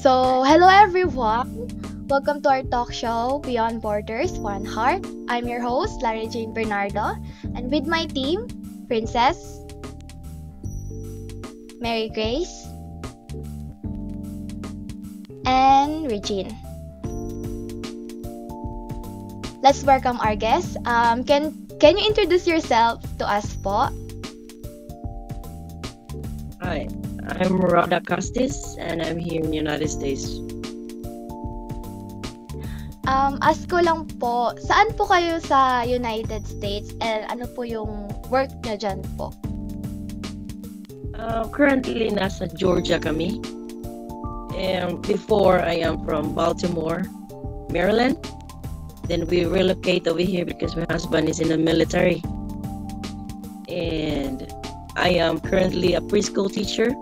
Hello everyone. Welcome to our talk show, Beyond Borders, One Heart. I'm your host, Larry Jane Bernardo, and with my team, Princess, Mary Grace, and Regine. Let's welcome our guests. Can you introduce yourself to us po? Hi, I'm Rhoda Costis and I'm here in the United States. Ask ko lang po, saan po kayo sa United States and ano po yung work nyo dyan po? Currently, nasa Georgia kami. And before, I am from Baltimore, Maryland. Then we relocate over here because my husband is in the military. And I am currently a preschool teacher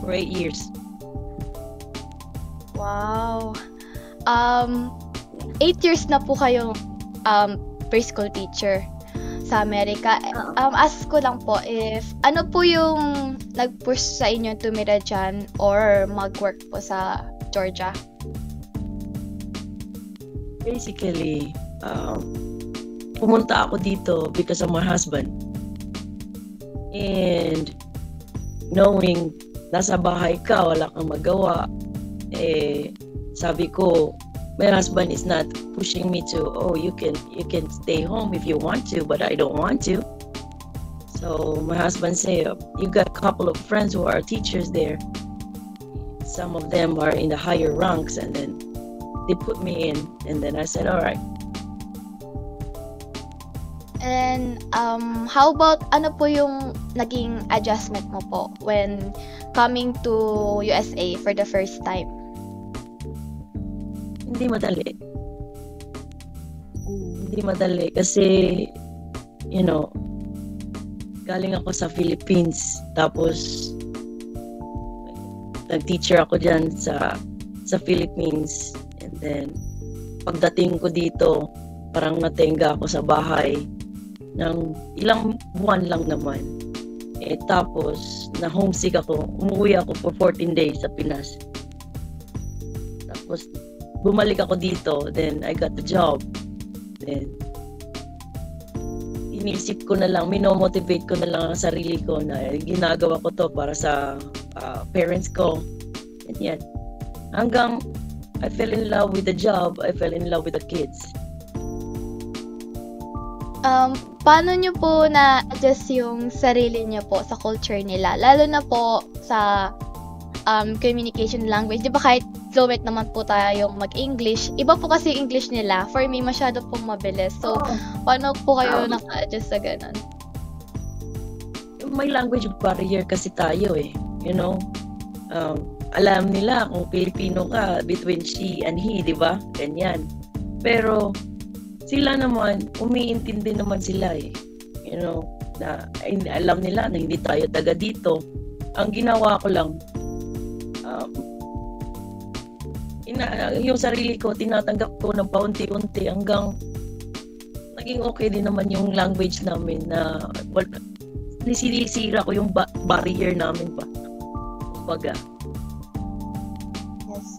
for 8 years. Wow. 8 years na po kayong preschool teacher sa Amerika. Ask ko lang po if ano po yung nag-push sa inyo tumira dyan or mag-work po sa Georgia? Basically, pumunta ako dito because of my husband. And knowing nasa bahay ka, wala kang magawa, sabi ko, my husband is not pushing me to, you can stay home if you want to, but I don't want to. So my husband said, you got a couple of friends who are teachers there. Some of them are in the higher ranks, and then they put me in, and then I said, all right. And how about ano po yung naging adjustment mo po when coming to USA for the first time? Hindi madali. Hindi madali kasi, galing ako sa Philippines. Tapos, nag-teacher ako dyan sa Philippines. And then, pagdating ko dito, parang natenga ako sa bahay ng ilang buwan lang naman. Tapos, na-homesick ako. Umuwi ako for 14 days sa Pinas. Tapos, bumalik ako dito. Then, I got the job. Then, inisip ko na lang, minomotivate ko na lang ang sarili ko na ginagawa ko to para sa parents ko. And yan. Hanggang I fell in love with the job, I fell in love with the kids. Paano nyo po na-adjust yung sarili nyo po sa culture nila? Lalo na po sa communication language. Di ba kahit fluent naman po tayo mag-English, iba po kasi yung English nila. For me, masyado pong mabilis. So, paano po kayo naka-adjust sa ganun? May language barrier kasi tayo alam nila kung Pilipino ka between she and he, di ba? Ganyan. Pero, sila naman, umiintindi naman sila na alam nila na hindi tayo taga dito. Ang ginawa ko lang, yung sarili ko, tinatanggap ko ng paunti-unti hanggang naging okay din naman yung language namin na sinisira ko yung barrier namin pa. Kumbaga. Yes.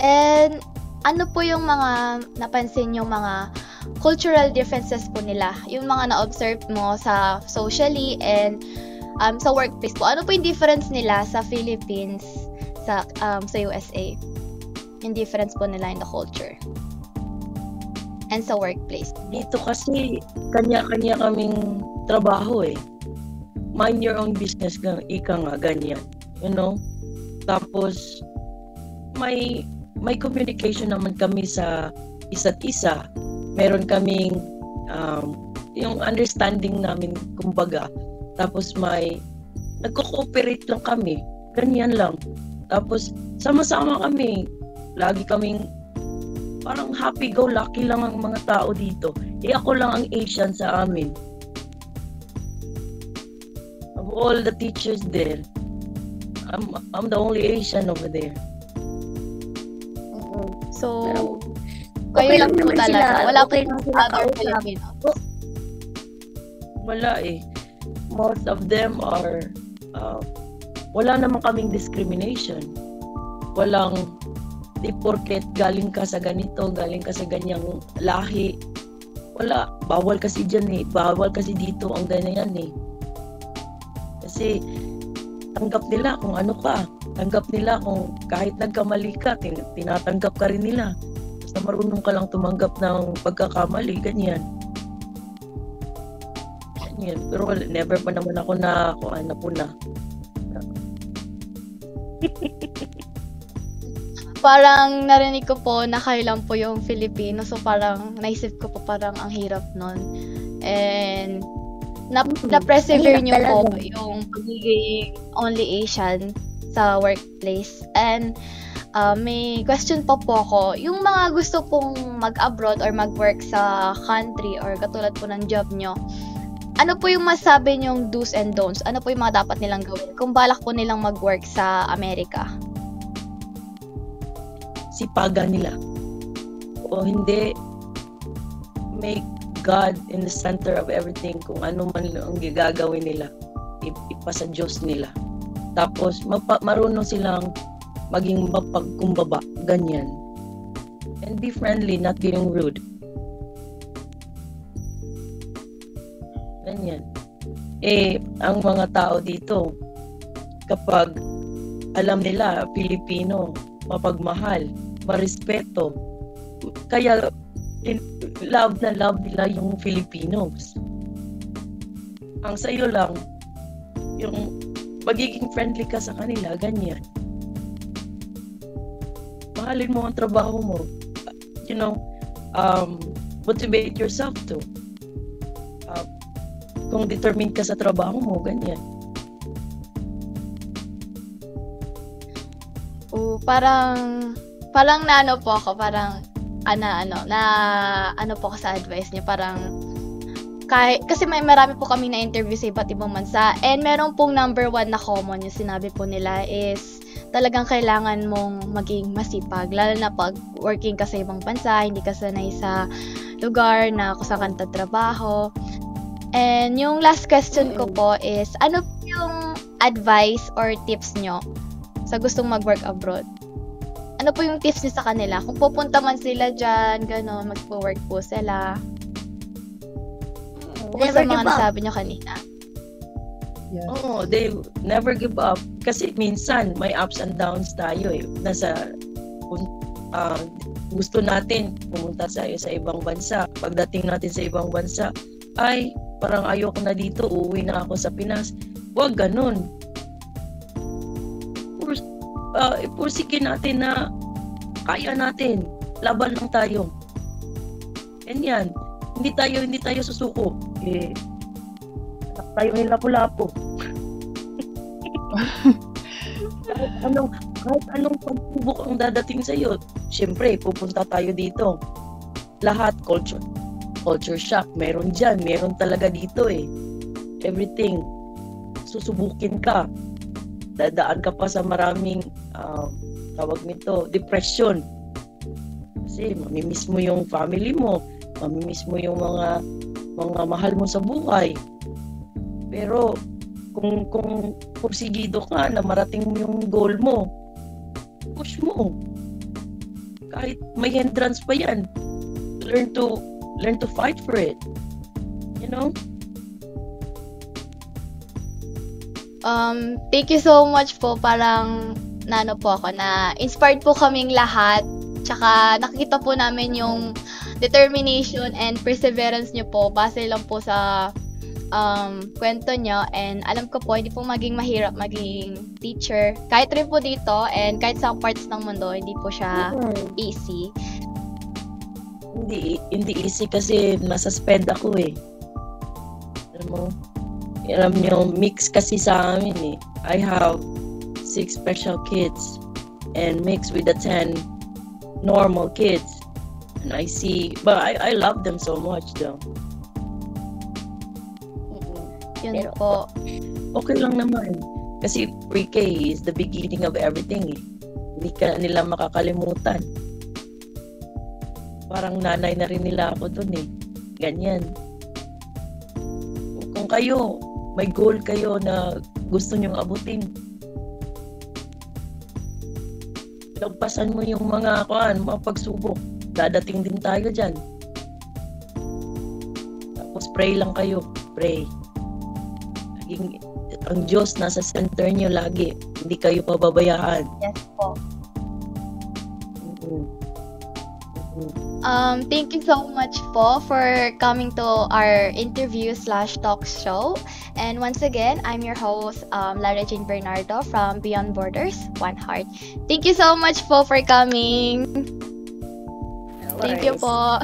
And ano po yung mga napansin yung mga cultural differences po nila? Yung mga na-observe mo sa socially and sa workplace po. Ano po yung difference nila sa Philippines sa USA? Yung difference po nila in the culture and sa workplace. Dito kasi kanya-kanya kaming trabaho mind your own business ika nga ganyan, tapos may communication naman kami sa isa't isa. Meron kaming yung understanding namin, kumbaga. Tapos may nagko-cooperate lang kami, ganyan lang. Tapos sama-sama kami. Lagi kaming parang happy-go-lucky lang ang mga tao dito. Ako lang ang Asian sa amin. Of all the teachers there, I'm the only Asian over there. So, Okay kayo lang po naman talaga. sila. Wala Okay po lang sila other kausap. Filipinos. Wala Most of them are, wala naman kaming discrimination. Walang, di porket galing ka sa ganito, galing ka sa ganyang lahi. Wala, bawal kasi dyan eh. Bawal kasi dito ang ganyan eh. Kasi tanggap nila kung ano ka. Tanggap nila kung kahit nagkamali ka, tinatanggap ka rin nila. Basta marunong ka lang tumanggap ng pagkakamali, ganyan. Ganyan. Pero never pa naman ako na po na. Parang narinig ko po na kayo lang po yung Filipino. So parang naisip ko po parang ang hirap nun. And na-persevere nyo po yung pagiging only Asian sa workplace. And may question pa po ako. Yung mga gusto pong mag-abroad or mag-work sa country or katulad po ng job nyo, ano po yung masabi nyong do's and don'ts? Ano po yung mga dapat nilang gawin kung balak po nilang mag-work sa Amerika? Sipagan nila. O hindi, make God in the center of everything. Kung ano man ang gagawin nila, ipasa Diyos nila. Tapos, marunong silang maging mapagkumbaba. Ganyan. And be friendly, not being rude. Ganyan. Ang mga tao dito, kapag alam nila, Pilipino, mapagmahal, marespeto. Kaya love na love nila yung Filipinos. Ang sa'yo lang, yung magiging friendly ka sa kanila, ganyan. Mahalin mo ang trabaho mo. Motivate yourself to. Kung determined ka sa trabaho mo, ganyan. Parang naano po ako, parang ano po ako sa advice niyo, parang kasi marami po kami na interview sa iba't ibang bansa, and meron pong number 1 na common yung sinabi po nila is talagang kailangan mong maging masipag, lalo na pag working ka sa ibang bansa, hindi ka sanay sa lugar na kung saan ka tatrabaho. And yung last question ko po is, ano yung advice or tips nyo sa gustong mag-work abroad? Ano po yung tips niyo sa kanila? Kung pupunta man sila dyan, gano'n, mag-work po sila. Bukod sa mga nasabi niyo kanina. Yeah. Oh, they never give up. Kasi minsan, may ups and downs tayo eh. Gusto natin pumunta sa ibang bansa. Pagdating natin sa ibang bansa, ay, parang ayoko na dito, uuwi na ako sa Pinas. Huwag ganun. Ipursige natin na kaya natin. Laban lang tayo. Ganyan. Hindi tayo susuko. Anak tayo ng lapu-lapu. kahit anong pagsubok ang dadating sa iyo, syempre, pupunta tayo dito. Lahat, culture shock. Meron dyan. Meron talaga dito eh. Everything. Susubukin ka. Dadaan ka pa sa maraming tawag nito, depression. Kasi mamimiss mo yung family mo, mamimiss mo yung mga mahal mo sa buhay. Pero kung pursigido ka na marating mo yung goal mo, push mo. Kahit may hindrance pa yan, learn to fight for it. You know? Thank you so much po. Parang na-inspired po kaming lahat. Tsaka nakikita po namin yung determination and perseverance nyo po base lang po sa kwento nyo. And alam ko po, hindi po maging mahirap maging teacher. Kahit rin po dito and kahit sa parts ng mundo, hindi po siya easy. Hindi easy kasi nasuspend ako eh. Alam niyo, mix kasi sa amin eh. I have 6 special kids and mixed with the 10 normal kids. And I see, but I love them so much though. Yun po. Okay lang naman. Kasi pre-K is the beginning of everything eh. Hindi ka nila makakalimutan. Parang nanay na rin nila ako dun eh. Ganyan. Kung kayo, may goal kayo na gusto nyong abutin, lagpasan mo yung mga pagsubok. Dadating din tayo dyan. Tapos pray lang kayo. Pray. Ang Diyos nasa center nyo lagi. Hindi kayo pababayaan. Yes po. Thank you so much po for coming to our interview/talk show. And once again, I'm your host, Lara Jane Bernardo from Beyond Borders, One Heart. Thank you so much po for coming. No Thank you worries. po.